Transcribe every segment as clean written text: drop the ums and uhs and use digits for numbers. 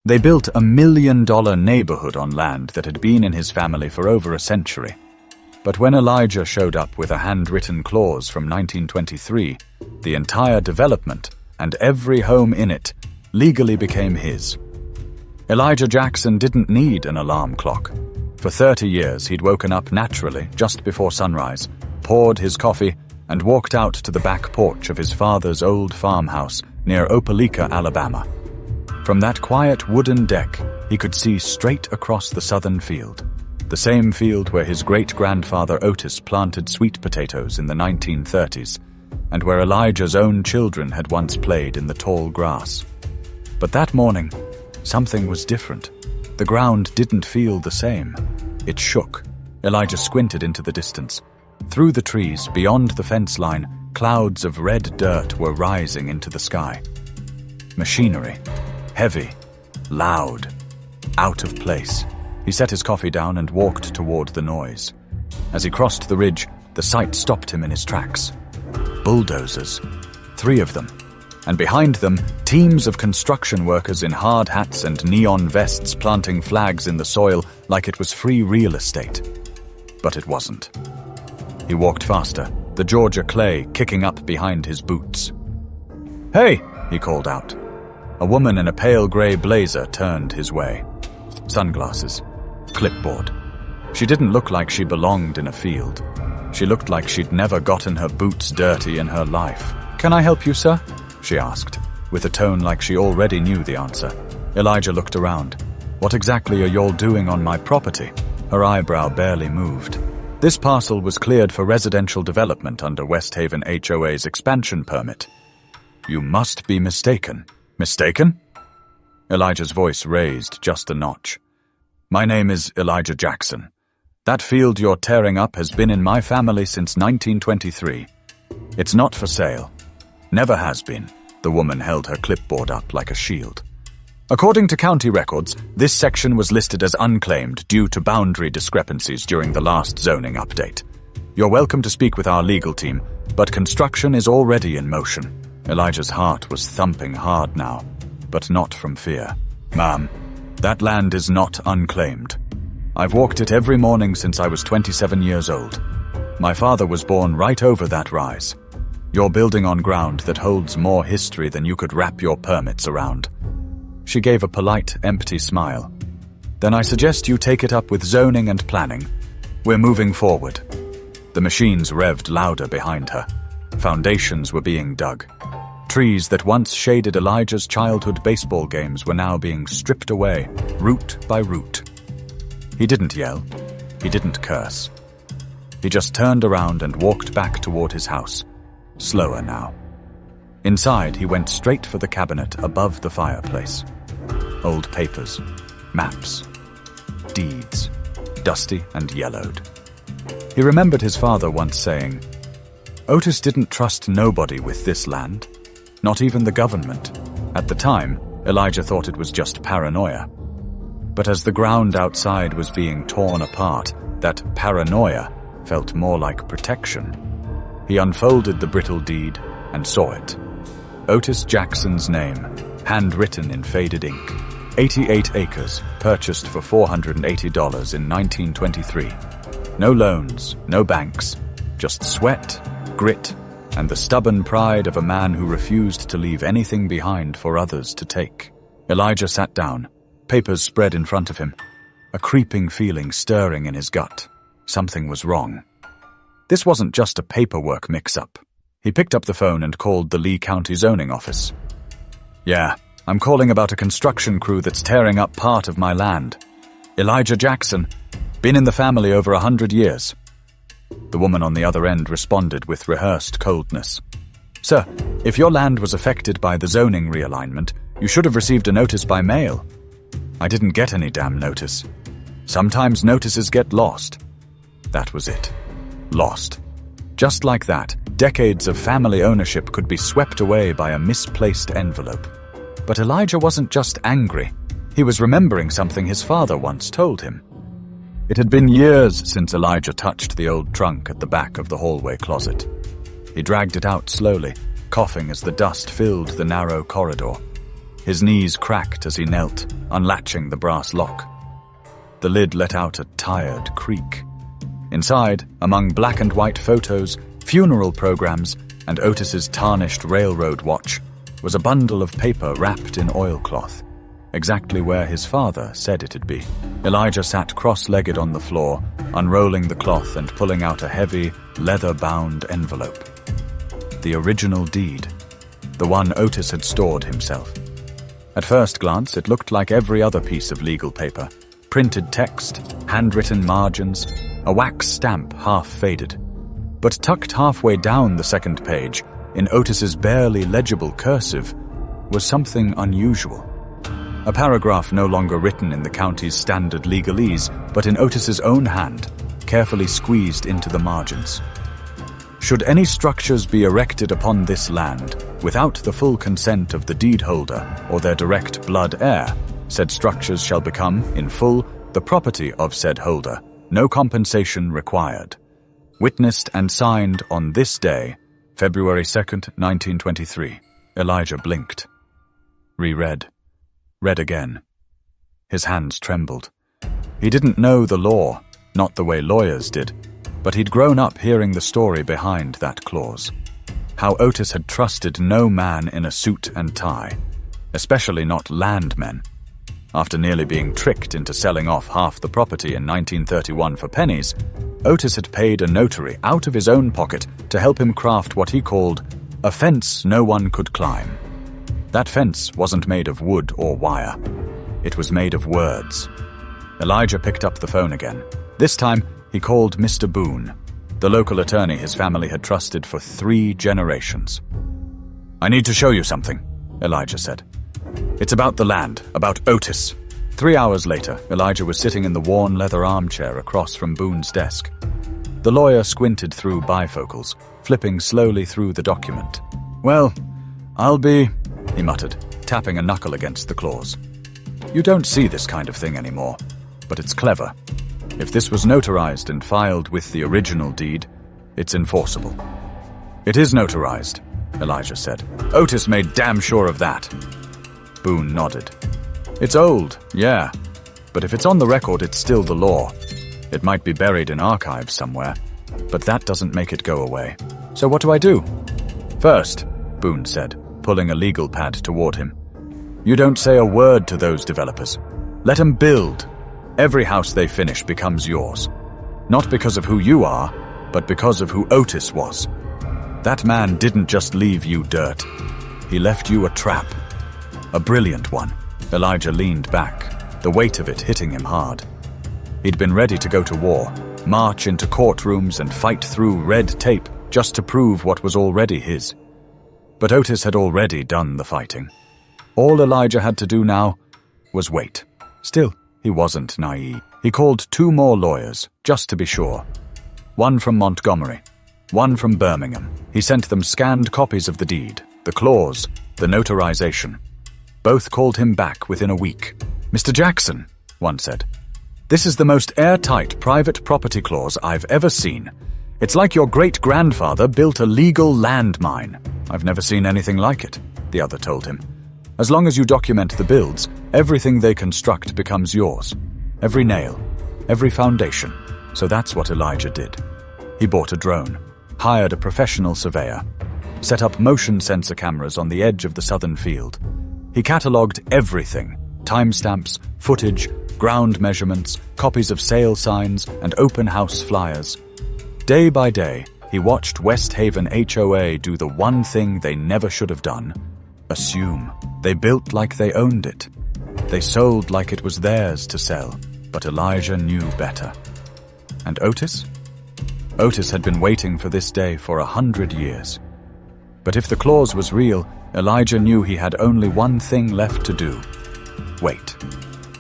They built a $1 million neighborhood on land that had been in his family for over a century. But when Elijah showed up with a handwritten clause from 1923, the entire development and every home in it legally became his. Elijah Jackson didn't need an alarm clock. For 30 years, he'd woken up naturally just before sunrise, poured his coffee, and walked out to the back porch of his father's old farmhouse near Opelika, Alabama. From that quiet wooden deck, he could see straight across the southern field, the same field where his great-grandfather Otis planted sweet potatoes in the 1930s, and where Elijah's own children had once played in the tall grass. But that morning, something was different. The ground didn't feel the same. It shook. Elijah squinted into the distance. Through the trees, beyond the fence line, clouds of red dirt were rising into the sky. Machinery. Heavy. Loud. Out of place. He set his coffee down and walked toward the noise. As he crossed the ridge, the sight stopped him in his tracks. Bulldozers. 3 of them. And behind them, teams of construction workers in hard hats and neon vests planting flags in the soil like it was free real estate. But it wasn't. He walked faster, the Georgia clay kicking up behind his boots. "Hey!" he called out. A woman in a pale gray blazer turned his way. Sunglasses. Clipboard. She didn't look like she belonged in a field. She looked like she'd never gotten her boots dirty in her life. "Can I help you, sir?" she asked, with a tone like she already knew the answer. Elijah looked around. "What exactly are y'all doing on my property?" Her eyebrow barely moved. This parcel was cleared for residential development under West Haven HOA's expansion permit. "You must be mistaken." "Mistaken?" Elijah's voice raised just a notch. "My name is Elijah Jackson. That field you're tearing up has been in my family since 1923. It's not for sale. Never has been." The woman held her clipboard up like a shield. "According to county records, this section was listed as unclaimed due to boundary discrepancies during the last zoning update. You're welcome to speak with our legal team, but construction is already in motion." Elijah's heart was thumping hard now, but not from fear. "Ma'am, that land is not unclaimed. I've walked it every morning since I was 27 years old. My father was born right over that rise. You're building on ground that holds more history than you could wrap your permits around." She gave a polite, empty smile. "Then I suggest you take it up with zoning and planning. We're moving forward." The machines revved louder behind her. Foundations were being dug. Trees that once shaded Elijah's childhood baseball games were now being stripped away, root by root. He didn't yell. He didn't curse. He just turned around and walked back toward his house, slower now. Inside, he went straight for the cabinet above the fireplace. Old papers, maps, deeds, dusty and yellowed. He remembered his father once saying, "Otis didn't trust nobody with this land, not even the government." At the time, Elijah thought it was just paranoia. But as the ground outside was being torn apart, that paranoia felt more like protection. He unfolded the brittle deed and saw it. Otis Jackson's name, handwritten in faded ink. 88 acres, purchased for $480 in 1923. No loans, no banks, just sweat, grit, and the stubborn pride of a man who refused to leave anything behind for others to take. Elijah sat down, papers spread in front of him, a creeping feeling stirring in his gut. Something was wrong. This wasn't just a paperwork mix-up. He picked up the phone and called the Lee County zoning office. "Yeah, I'm calling about a construction crew that's tearing up part of my land. Elijah Jackson, been in the family over 100 years. The woman on the other end responded with rehearsed coldness. "Sir, if your land was affected by the zoning realignment, you should have received a notice by mail." "I didn't get any damn notice. Sometimes notices get lost." That was it. Lost. Just like that, decades of family ownership could be swept away by a misplaced envelope. But Elijah wasn't just angry. He was remembering something his father once told him. It had been years since Elijah touched the old trunk at the back of the hallway closet. He dragged it out slowly, coughing as the dust filled the narrow corridor. His knees cracked as he knelt, unlatching the brass lock. The lid let out a tired creak. Inside, among black and white photos, funeral programs, and Otis's tarnished railroad watch, was a bundle of paper wrapped in oilcloth, exactly where his father said it'd be. Elijah sat cross-legged on the floor, unrolling the cloth and pulling out a heavy, leather-bound envelope. The original deed, the one Otis had stored himself. At first glance, it looked like every other piece of legal paper. Printed text, handwritten margins, a wax stamp half faded. But tucked halfway down the second page, in Otis's barely legible cursive, was something unusual. A paragraph no longer written in the county's standard legalese, but in Otis's own hand, carefully squeezed into the margins. Should any structures be erected upon this land without the full consent of the deed holder or their direct blood heir, said structures shall become, in full, the property of said holder, no compensation required. Witnessed and signed on this day, February 2nd, 1923. Elijah blinked. Reread. Read again. His hands trembled. He didn't know the law, not the way lawyers did, but he'd grown up hearing the story behind that clause. How Otis had trusted no man in a suit and tie, especially not landmen. After nearly being tricked into selling off half the property in 1931 for pennies, Otis had paid a notary out of his own pocket to help him craft what he called a fence no one could climb. That fence wasn't made of wood or wire. It was made of words. Elijah picked up the phone again. This time, he called Mr. Boone, the local attorney his family had trusted for 3 generations. "I need to show you something," Elijah said. "It's about the land, about Otis." 3 hours later, Elijah was sitting in the worn leather armchair across from Boone's desk. The lawyer squinted through bifocals, flipping slowly through the document. "Well, I'll be," he muttered, tapping a knuckle against the clause. "You don't see this kind of thing anymore, but it's clever. If this was notarized and filed with the original deed, it's enforceable." "It is notarized," Elijah said. "Otis made damn sure of that." Boone nodded. "It's old, yeah, but if it's on the record, it's still the law. It might be buried in archives somewhere, but that doesn't make it go away. So what do I do?" "First," Boone said, pulling a legal pad toward him, "you don't say a word to those developers. Let them build. Every house they finish becomes yours. Not because of who you are, but because of who Otis was. That man didn't just leave you dirt. He left you a trap. A brilliant one." Elijah leaned back, the weight of it hitting him hard. He'd been ready to go to war, march into courtrooms and fight through red tape just to prove what was already his. But Otis had already done the fighting. All Elijah had to do now was wait. Still, he wasn't naive. He called 2 more lawyers, just to be sure. One from Montgomery, one from Birmingham. He sent them scanned copies of the deed, the clause, the notarization. Both called him back within a week. "Mr. Jackson," one said, "this is the most airtight private property clause I've ever seen. It's like your great-grandfather built a legal landmine." "I've never seen anything like it," the other told him. "As long as you document the builds, everything they construct becomes yours. Every nail, every foundation." So that's what Elijah did. He bought a drone, hired a professional surveyor, set up motion sensor cameras on the edge of the southern field. He catalogued everything: timestamps, footage, ground measurements, copies of sale signs, and open house flyers. Day by day, he watched West Haven HOA do the one thing they never should have done: assume. They built like they owned it. They sold like it was theirs to sell, but Elijah knew better. And Otis? Otis had been waiting for this day for 100 years. But if the clause was real, Elijah knew he had only one thing left to do: wait.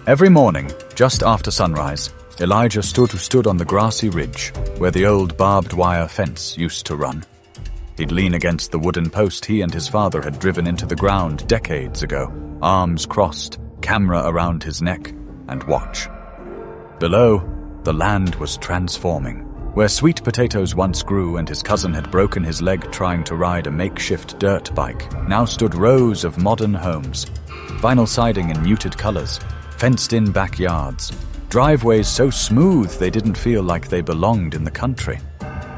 Every morning, just after sunrise, Elijah stood on the grassy ridge where the old barbed wire fence used to run. He'd lean against the wooden post he and his father had driven into the ground decades ago, arms crossed, camera around his neck, and watch. Below, the land was transforming. Where sweet potatoes once grew and his cousin had broken his leg trying to ride a makeshift dirt bike, now stood rows of modern homes. Vinyl siding in muted colors, fenced-in backyards, driveways so smooth they didn't feel like they belonged in the country.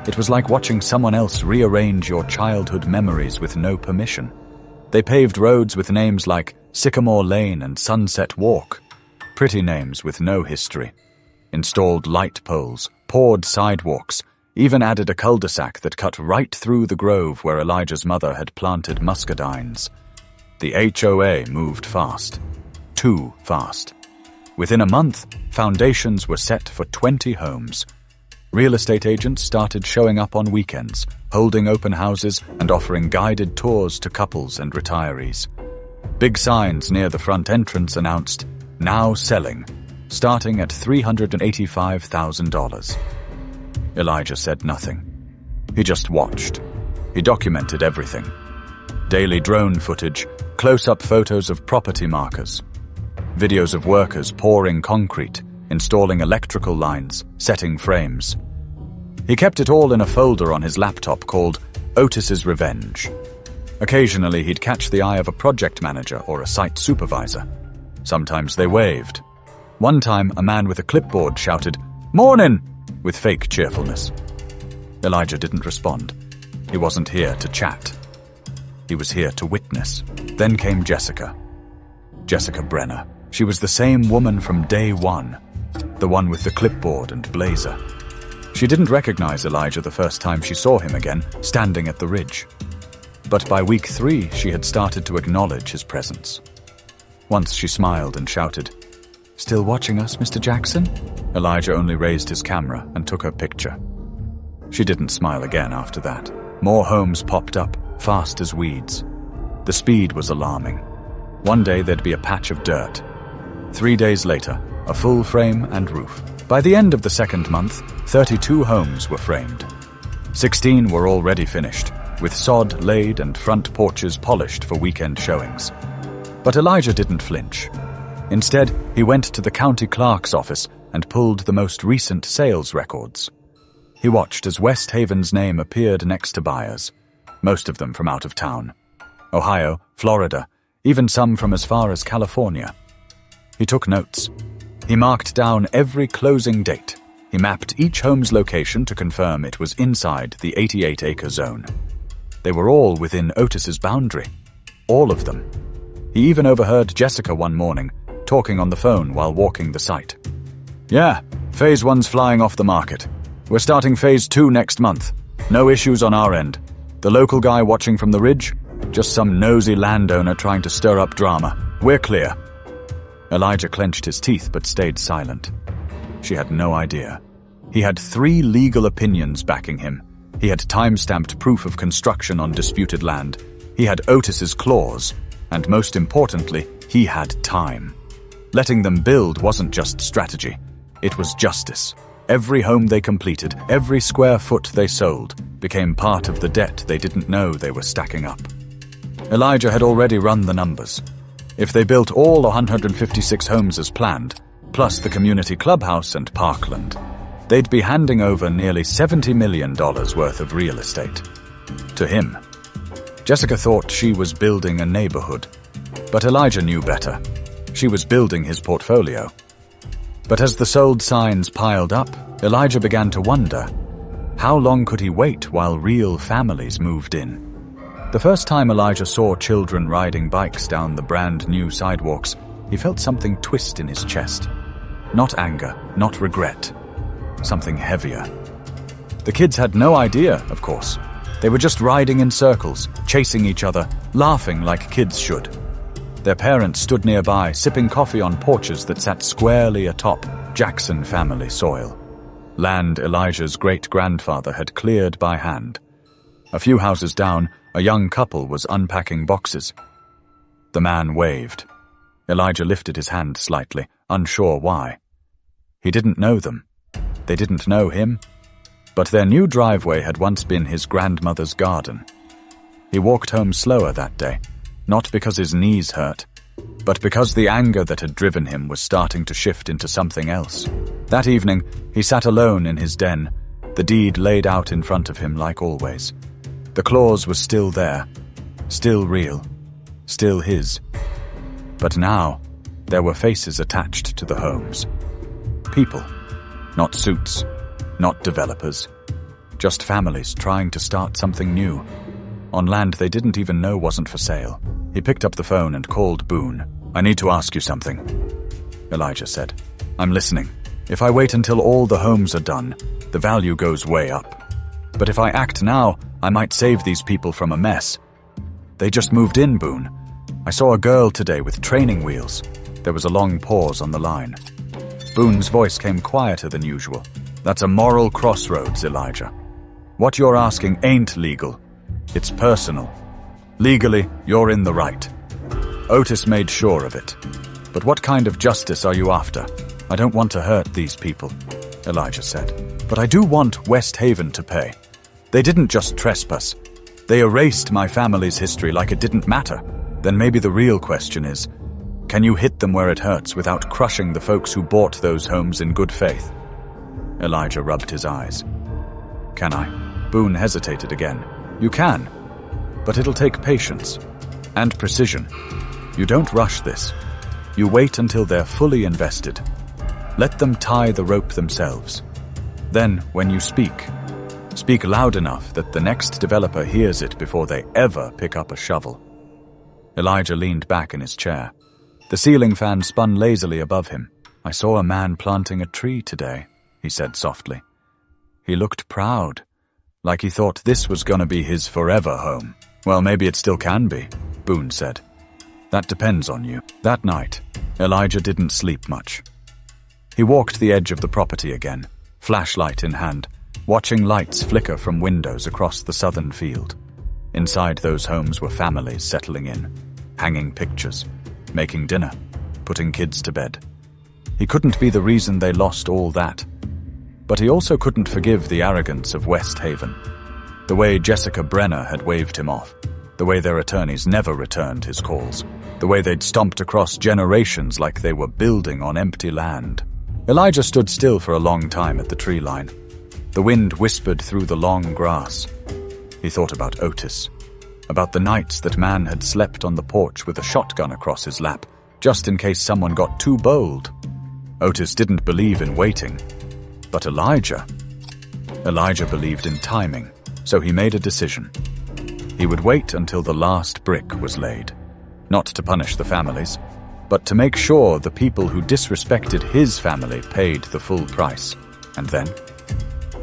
It was like watching someone else rearrange your childhood memories with no permission. They paved roads with names like Sycamore Lane and Sunset Walk, pretty names with no history. Installed light poles, poured sidewalks, even added a cul-de-sac that cut right through the grove where Elijah's mother had planted muscadines. The HOA moved fast. Too fast. Within a month, foundations were set for 20 homes. Real estate agents started showing up on weekends, holding open houses and offering guided tours to couples and retirees. Big signs near the front entrance announced, "Now selling," starting at $385,000. Elijah said nothing. He just watched. He documented everything. Daily drone footage, close-up photos of property markers, videos of workers pouring concrete, installing electrical lines, setting frames. He kept it all in a folder on his laptop called Otis's Revenge. Occasionally he'd catch the eye of a project manager or a site supervisor. Sometimes they waved. One time, a man with a clipboard shouted, "Mornin'!" with fake cheerfulness. Elijah didn't respond. He wasn't here to chat. He was here to witness. Then came Jessica. Jessica Brenner. She was the same woman from day one, the one with the clipboard and blazer. She didn't recognize Elijah the first time she saw him again, standing at the ridge. But by week 3, she had started to acknowledge his presence. Once she smiled and shouted, "Still watching us, Mr. Jackson?" Elijah only raised his camera and took her picture. She didn't smile again after that. More homes popped up, fast as weeds. The speed was alarming. One day there'd be a patch of dirt. 3 days later, a full frame and roof. By the end of the second month, 32 homes were framed. 16 were already finished, with sod laid and front porches polished for weekend showings. But Elijah didn't flinch. Instead, he went to the county clerk's office and pulled the most recent sales records. He watched as West Haven's name appeared next to buyers, most of them from out of town. Ohio, Florida, even some from as far as California. He took notes. He marked down every closing date. He mapped each home's location to confirm it was inside the 88-acre zone. They were all within Otis's boundary. All of them. He even overheard Jessica one morning, talking on the phone while walking the site. "Yeah, Phase 1's flying off the market. We're starting Phase 2 next month. No issues on our end. The local guy watching from the ridge? Just some nosy landowner trying to stir up drama. We're clear." Elijah clenched his teeth but stayed silent. She had no idea. He had 3 legal opinions backing him. He had time-stamped proof of construction on disputed land. He had Otis's clause. And most importantly, he had time. Letting them build wasn't just strategy. It was justice. Every home they completed, every square foot they sold, became part of the debt they didn't know they were stacking up. Elijah had already run the numbers. If they built all 156 homes as planned, plus the community clubhouse and parkland, they'd be handing over nearly $70 million worth of real estate. To him. Jessica thought she was building a neighborhood, but Elijah knew better. She was building his portfolio. But as the sold signs piled up, Elijah began to wonder, how long could he wait while real families moved in? The first time Elijah saw children riding bikes down the brand new sidewalks, he felt something twist in his chest. Not anger, not regret. Something heavier. The kids had no idea, of course. They were just riding in circles, chasing each other, laughing like kids should. Their parents stood nearby, sipping coffee on porches that sat squarely atop Jackson family soil. Land Elijah's great-grandfather had cleared by hand. A few houses down, a young couple was unpacking boxes. The man waved. Elijah lifted his hand slightly, unsure why. He didn't know them. They didn't know him. But their new driveway had once been his grandmother's garden. He walked home slower that day, not because his knees hurt, but because the anger that had driven him was starting to shift into something else. That evening, he sat alone in his den, the deed laid out in front of him like always. The clause was still there, still real, still his. But now, there were faces attached to the homes. People, not suits, not developers, just families trying to start something new, on land they didn't even know wasn't for sale. He picked up the phone and called Boone. "I need to ask you something," Elijah said. "I'm listening. If I wait until all the homes are done, the value goes way up. But if I act now, I might save these people from a mess. They just moved in, Boone. I saw a girl today with training wheels." There was a long pause on the line. Boone's voice came quieter than usual. "That's a moral crossroads, Elijah. What you're asking ain't legal. It's personal. Legally, you're in the right. Otis made sure of it. But what kind of justice are you after? I don't want to hurt these people," Elijah said. "But I do want West Haven to pay. They didn't just trespass. They erased my family's history like it didn't matter. Then maybe the real question is, can you hit them where it hurts without crushing the folks who bought those homes in good faith?" Elijah rubbed his eyes. "Can I?" Boone hesitated again. "You can, but it'll take patience and precision. You don't rush this. You wait until they're fully invested. Let them tie the rope themselves. Then, when you speak loud enough that the next developer hears it before they ever pick up a shovel." Elijah leaned back in his chair. The ceiling fan spun lazily above him. "I saw a man planting a tree today," he said softly. He looked proud, like he thought this was gonna be his forever home. "Well, maybe it still can be," Boone said. "That depends on you." That night, Elijah didn't sleep much. He walked the edge of the property again, flashlight in hand, watching lights flicker from windows across the southern field. Inside those homes were families settling in, hanging pictures, making dinner, putting kids to bed. He couldn't be the reason they lost all that. But he also couldn't forgive the arrogance of West Haven. The way Jessica Brenner had waved him off, the way their attorneys never returned his calls, the way they'd stomped across generations like they were building on empty land. Elijah stood still for a long time at the tree line. The wind whispered through the long grass. He thought about Otis, about the nights that man had slept on the porch with a shotgun across his lap, just in case someone got too bold. Otis didn't believe in waiting. But Elijah believed in timing, so he made a decision. He would wait until the last brick was laid, not to punish the families, but to make sure the people who disrespected his family paid the full price. And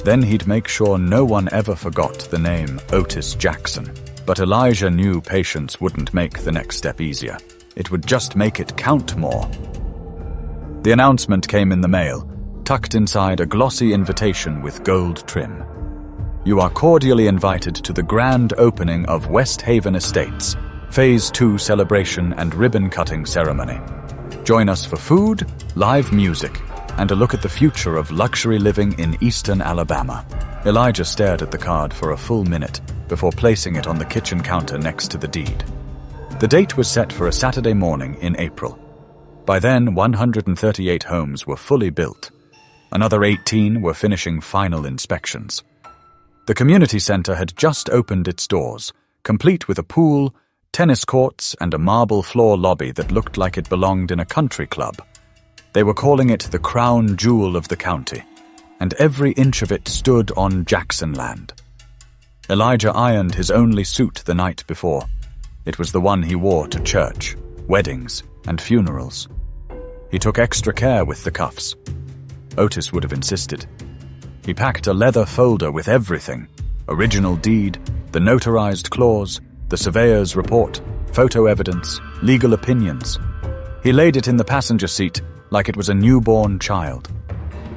then he'd make sure no one ever forgot the name Otis Jackson. But Elijah knew patience wouldn't make the next step easier. It would just make it count more. The announcement came in the mail, tucked inside a glossy invitation with gold trim. "You are cordially invited to the grand opening of West Haven Estates, Phase 2 celebration and ribbon-cutting ceremony. Join us for food, live music, and a look at the future of luxury living in eastern Alabama." Elijah stared at the card for a full minute before placing it on the kitchen counter next to the deed. The date was set for a Saturday morning in April. By then, 138 homes were fully built. Another 18 were finishing final inspections. The community center had just opened its doors, complete with a pool, tennis courts, and a marble floor lobby that looked like it belonged in a country club. They were calling it the crown jewel of the county, and every inch of it stood on Jackson land. Elijah ironed his only suit the night before. It was the one he wore to church, weddings, and funerals. He took extra care with the cuffs. Otis would have insisted. He packed a leather folder with everything: original deed, the notarized clause, the surveyor's report, photo evidence, legal opinions. He laid it in the passenger seat like it was a newborn child.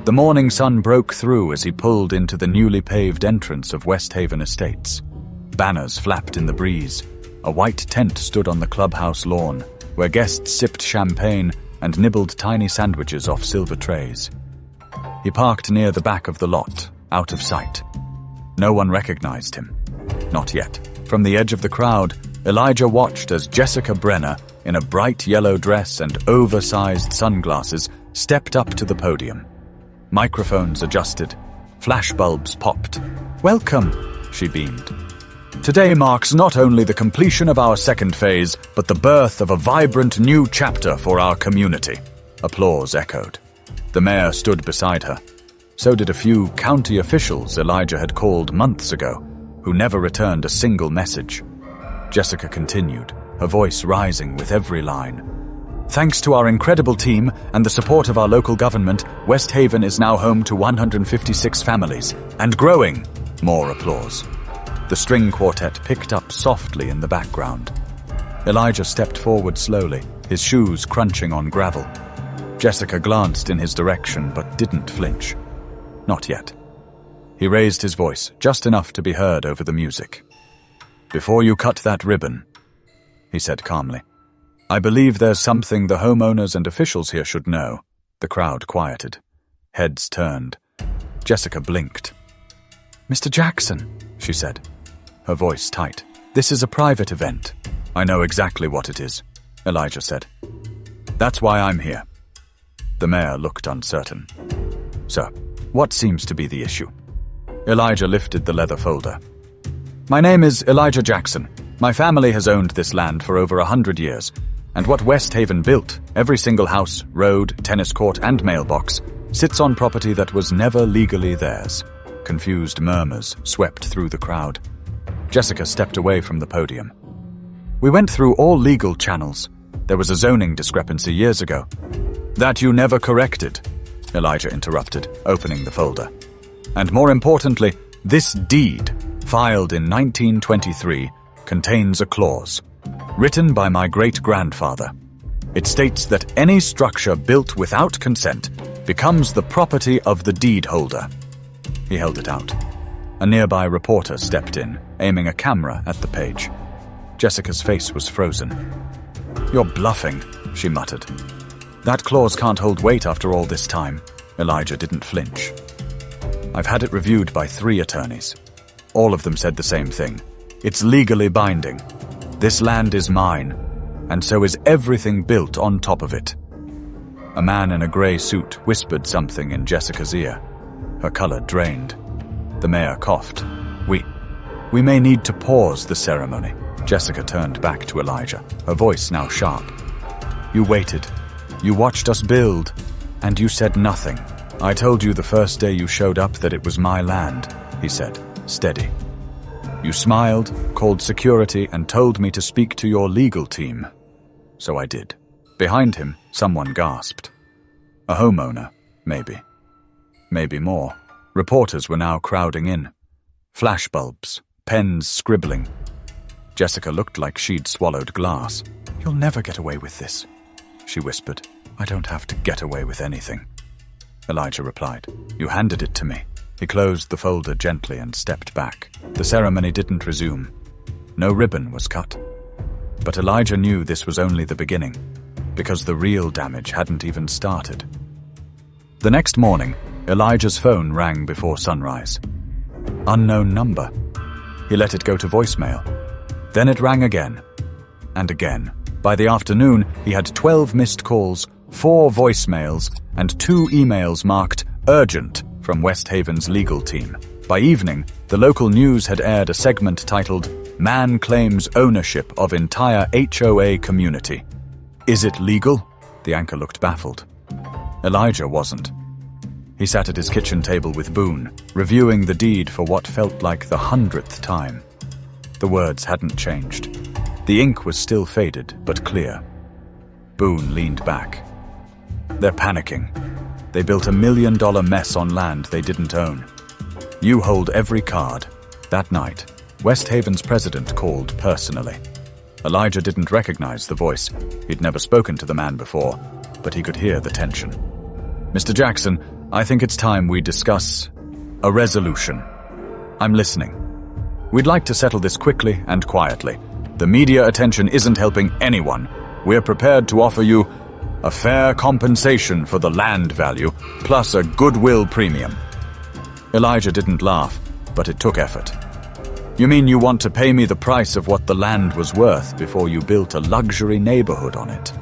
The morning sun broke through as he pulled into the newly paved entrance of West Haven Estates. Banners flapped in the breeze. A white tent stood on the clubhouse lawn, where guests sipped champagne and nibbled tiny sandwiches off silver trays. He parked near the back of the lot, out of sight. No one recognized him. Not yet. From the edge of the crowd, Elijah watched as Jessica Brenner, in a bright yellow dress and oversized sunglasses, stepped up to the podium. Microphones adjusted, Flashbulbs popped. "Welcome," she beamed. "Today marks not only the completion of our second phase, but the birth of a vibrant new chapter for our community." Applause echoed. The mayor stood beside her. So did a few county officials Elijah had called months ago, who never returned a single message. Jessica continued, her voice rising with every line. "Thanks to our incredible team and the support of our local government, West Haven is now home to 156 families, and growing." More applause. The string quartet picked up softly in the background. Elijah stepped forward slowly, his shoes crunching on gravel. Jessica glanced in his direction but didn't flinch. Not yet. He raised his voice, just enough to be heard over the music. "Before you cut that ribbon," he said calmly, "I believe there's something the homeowners and officials here should know." The crowd quieted. Heads turned. Jessica blinked. "Mr. Jackson," she said, her voice tight, "this is a private event." "I know exactly what it is," Elijah said. "That's why I'm here." The mayor looked uncertain. "So, what seems to be the issue?" Elijah lifted the leather folder. "My name is Elijah Jackson. My family has owned this land for over 100 years, and what West Haven built, every single house, road, tennis court, and mailbox, sits on property that was never legally theirs." Confused murmurs swept through the crowd. Jessica stepped away from the podium. "We went through all legal channels. There was a zoning discrepancy years ago." "That you never corrected," Elijah interrupted, opening the folder. "And more importantly, this deed, filed in 1923, contains a clause, written by my great-grandfather. It states that any structure built without consent becomes the property of the deed holder." He held it out. A nearby reporter stepped in, aiming a camera at the page. Jessica's face was frozen. "You're bluffing," she muttered. "That clause can't hold weight after all this time." Elijah didn't flinch. "I've had it reviewed by 3 attorneys. All of them said the same thing. It's legally binding. This land is mine, and so is everything built on top of it." A man in a grey suit whispered something in Jessica's ear. Her color drained. The mayor coughed. We may need to pause the ceremony." Jessica turned back to Elijah, her voice now sharp. "You waited. You watched us build, and you said nothing. I told you the first day you showed up that it was my land," he said, steady. "You smiled, called security, and told me to speak to your legal team. So I did." Behind him, someone gasped. A homeowner, maybe. Maybe more. Reporters were now crowding in. Flashbulbs, pens scribbling. Jessica looked like she'd swallowed glass. "You'll never get away with this," she whispered. "I don't have to get away with anything." Elijah replied. "You handed it to me." He closed the folder gently and stepped back. The ceremony didn't resume. No ribbon was cut. But Elijah knew this was only the beginning, because the real damage hadn't even started. The next morning, Elijah's phone rang before sunrise. Unknown number. He let it go to voicemail. Then it rang again. And again. By the afternoon, he had 12 missed calls, 4 voicemails, and 2 emails marked urgent from West Haven's legal team. By evening, the local news had aired a segment titled, "Man Claims Ownership of Entire HOA Community." "Is it legal?" The anchor looked baffled. Elijah wasn't. He sat at his kitchen table with Boone, reviewing the deed for what felt like the 100th time. The words hadn't changed. The ink was still faded, but clear. Boone leaned back. "They're panicking. They built $1 million mess on land they didn't own. You hold every card." That night, West Haven's president called personally. Elijah didn't recognize the voice. He'd never spoken to the man before, but he could hear the tension. "Mr. Jackson, I think it's time we discuss a resolution. I'm listening. We'd like to settle this quickly and quietly. The media attention isn't helping anyone. We're prepared to offer you a fair compensation for the land value, plus a goodwill premium." Elijah didn't laugh, but it took effort. "You mean you want to pay me the price of what the land was worth before you built a luxury neighborhood on it?"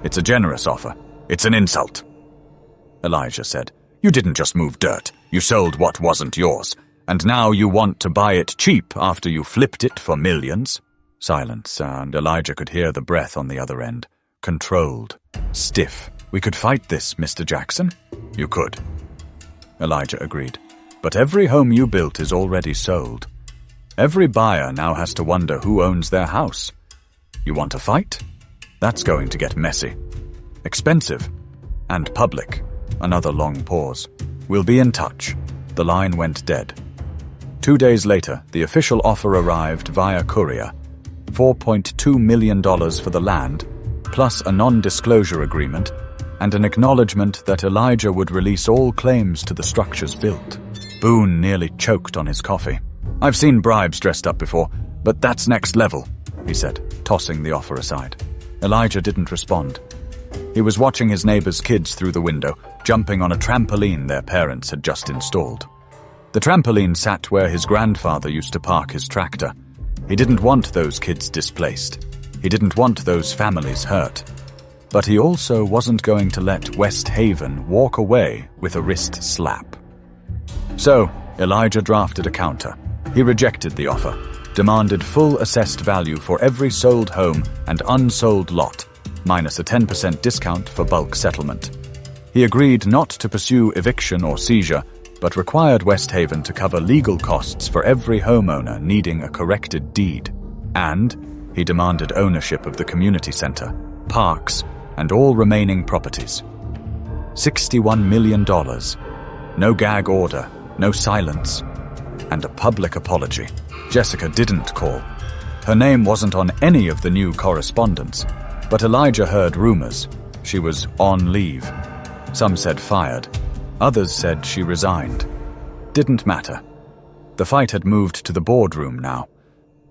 "It's a generous offer. It's an insult," Elijah said. "You didn't just move dirt. You sold what wasn't yours, and now you want to buy it cheap after you flipped it for millions? Silence, and Elijah could hear the breath on the other end. Controlled. Stiff. We could fight this, Mr. Jackson. You could. Elijah agreed. But every home you built is already sold. Every buyer now has to wonder who owns their house. You want to fight? That's going to get messy. Expensive. And public. Another long pause. We'll be in touch. The line went dead. 2 days later, the official offer arrived via courier. $4.2 million for the land, plus a non-disclosure agreement, and an acknowledgement that Elijah would release all claims to the structures built. Boone nearly choked on his coffee. I've seen bribes dressed up before, but that's next level, he said, tossing the offer aside. Elijah didn't respond. He was watching his neighbor's kids through the window, jumping on a trampoline their parents had just installed. The trampoline sat where his grandfather used to park his tractor. He didn't want those kids displaced. He didn't want those families hurt. But he also wasn't going to let West Haven walk away with a wrist slap. So, Elijah drafted a counter. He rejected the offer, demanded full assessed value for every sold home and unsold lot, minus a 10% discount for bulk settlement. He agreed not to pursue eviction or seizure, but required West Haven to cover legal costs for every homeowner needing a corrected deed. And he demanded ownership of the community center, parks, and all remaining properties. $61 million. No gag order, no silence, and a public apology. Jessica didn't call. Her name wasn't on any of the new correspondence, but Elijah heard rumors. She was on leave. Some said fired. Others said she resigned. Didn't matter. The fight had moved to the boardroom now.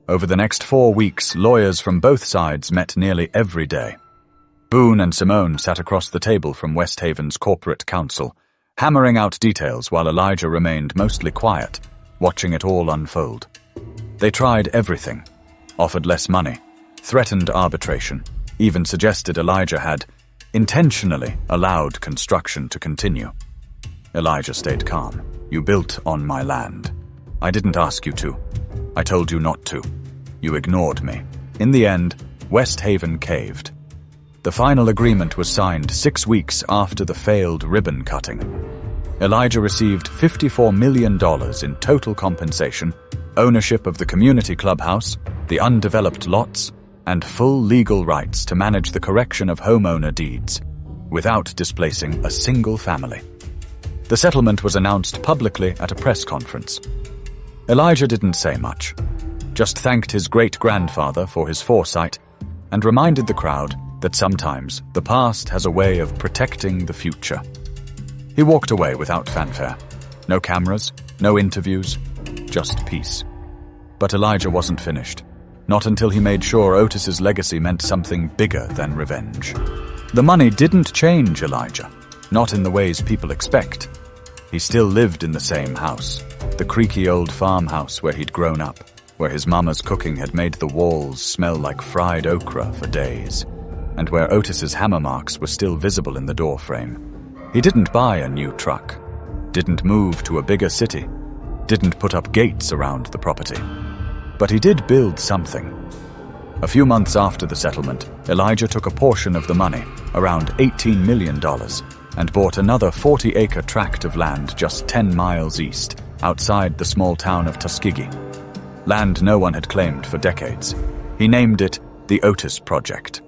Over the next 4 weeks, lawyers from both sides met nearly every day. Boone and Simone sat across the table from West Haven's corporate counsel, hammering out details while Elijah remained mostly quiet, watching it all unfold. They tried everything, offered less money, threatened arbitration, even suggested Elijah had intentionally allowed construction to continue. Elijah stayed calm. You built on my land. I didn't ask you to. I told you not to. You ignored me. In the end, West Haven caved. The final agreement was signed 6 weeks after the failed ribbon cutting. Elijah received $54 million in total compensation, ownership of the community clubhouse, the undeveloped lots, and full legal rights to manage the correction of homeowner deeds, without displacing a single family. The settlement was announced publicly at a press conference. Elijah didn't say much, just thanked his great-grandfather for his foresight and reminded the crowd that sometimes the past has a way of protecting the future. He walked away without fanfare. No cameras, no interviews, just peace. But Elijah wasn't finished. Not until he made sure Otis's legacy meant something bigger than revenge. The money didn't change Elijah, not in the ways people expect. He still lived in the same house, the creaky old farmhouse where he'd grown up, where his mama's cooking had made the walls smell like fried okra for days, and where Otis's hammer marks were still visible in the doorframe. He didn't buy a new truck, didn't move to a bigger city, didn't put up gates around the property. But he did build something. A few months after the settlement, Elijah took a portion of the money, around $18 million, and bought another 40-acre tract of land just 10 miles east, outside the small town of Tuskegee. Land no one had claimed for decades. He named it the Otis Project.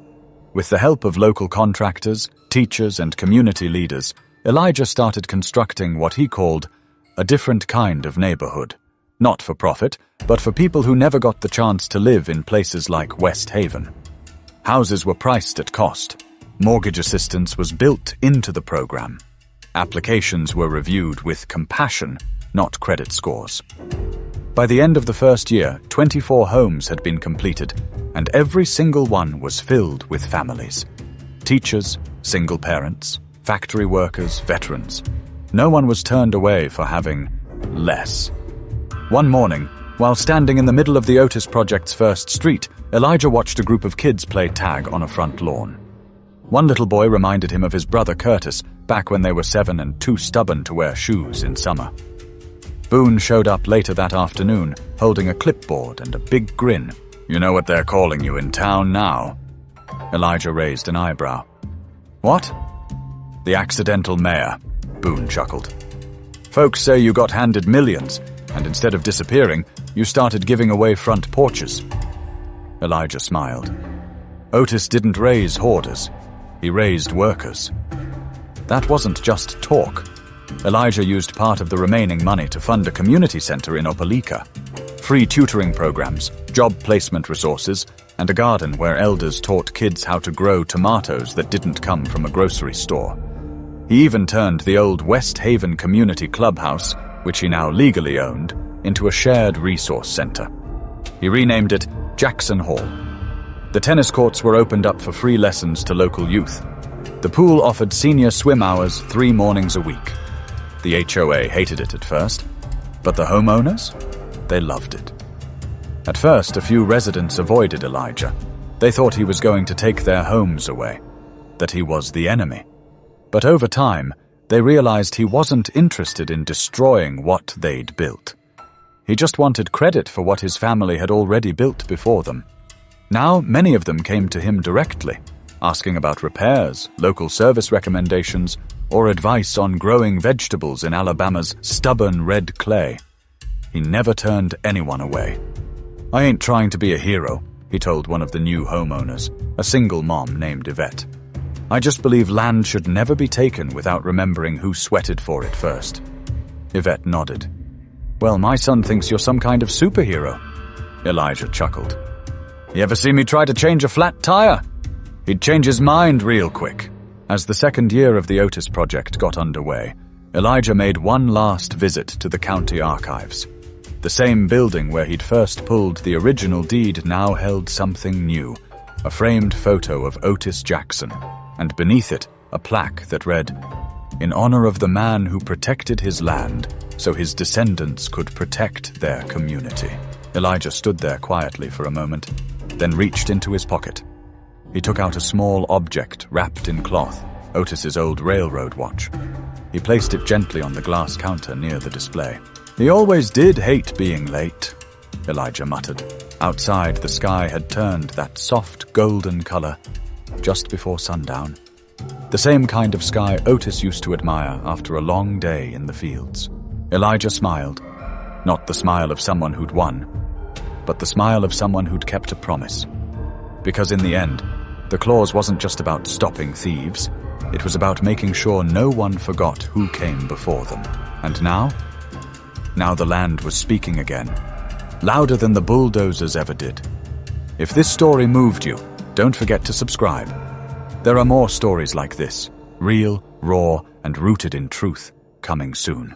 With the help of local contractors, teachers, and community leaders, Elijah started constructing what he called a different kind of neighborhood. Not for profit, but for people who never got the chance to live in places like West Haven. Houses were priced at cost. Mortgage assistance was built into the program. Applications were reviewed with compassion, not credit scores. By the end of the first year, 24 homes had been completed, and every single one was filled with families. Teachers, single parents, factory workers, veterans. No one was turned away for having less. One morning, while standing in the middle of the Otis Project's first street, Elijah watched a group of kids play tag on a front lawn. One little boy reminded him of his brother Curtis, back when they were 7 and too stubborn to wear shoes in summer. Boone showed up later that afternoon, holding a clipboard and a big grin. "You know what they're calling you in town now?" Elijah raised an eyebrow. "What?" "The accidental mayor," Boone chuckled. "Folks say you got handed millions, and instead of disappearing, you started giving away front porches." Elijah smiled. Otis didn't raise hoarders. He raised workers. That wasn't just talk. Elijah used part of the remaining money to fund a community center in Opelika. Free tutoring programs, job placement resources, and a garden where elders taught kids how to grow tomatoes that didn't come from a grocery store. He even turned the old West Haven Community Clubhouse, which he now legally owned, into a shared resource center. He renamed it Jackson Hall. The tennis courts were opened up for free lessons to local youth. The pool offered senior swim hours 3 mornings a week. The HOA hated it at first, but the homeowners? They loved it. At first, a few residents avoided Elijah. They thought he was going to take their homes away, that he was the enemy. But over time, they realized he wasn't interested in destroying what they'd built. He just wanted credit for what his family had already built before them. Now, many of them came to him directly, asking about repairs, local service recommendations, or advice on growing vegetables in Alabama's stubborn red clay. He never turned anyone away. "I ain't trying to be a hero," he told one of the new homeowners, a single mom named Yvette. "I just believe land should never be taken without remembering who sweated for it first." Yvette nodded. "Well, my son thinks you're some kind of superhero." Elijah chuckled. "You ever see me try to change a flat tire? He'd change his mind real quick." As the second year of the Otis project got underway, Elijah made one last visit to the county archives. The same building where he'd first pulled the original deed now held something new, a framed photo of Otis Jackson, and beneath it, a plaque that read, "In honor of the man who protected his land so his descendants could protect their community." Elijah stood there quietly for a moment, then reached into his pocket. He took out a small object wrapped in cloth, Otis's old railroad watch. He placed it gently on the glass counter near the display. "He always did hate being late," Elijah muttered. Outside, the sky had turned that soft golden color just before sundown. The same kind of sky Otis used to admire after a long day in the fields. Elijah smiled, not the smile of someone who'd won, but the smile of someone who'd kept a promise. Because in the end, the clause wasn't just about stopping thieves, it was about making sure no one forgot who came before them. And now? Now the land was speaking again, louder than the bulldozers ever did. If this story moved you, don't forget to subscribe. There are more stories like this, real, raw, and rooted in truth, coming soon.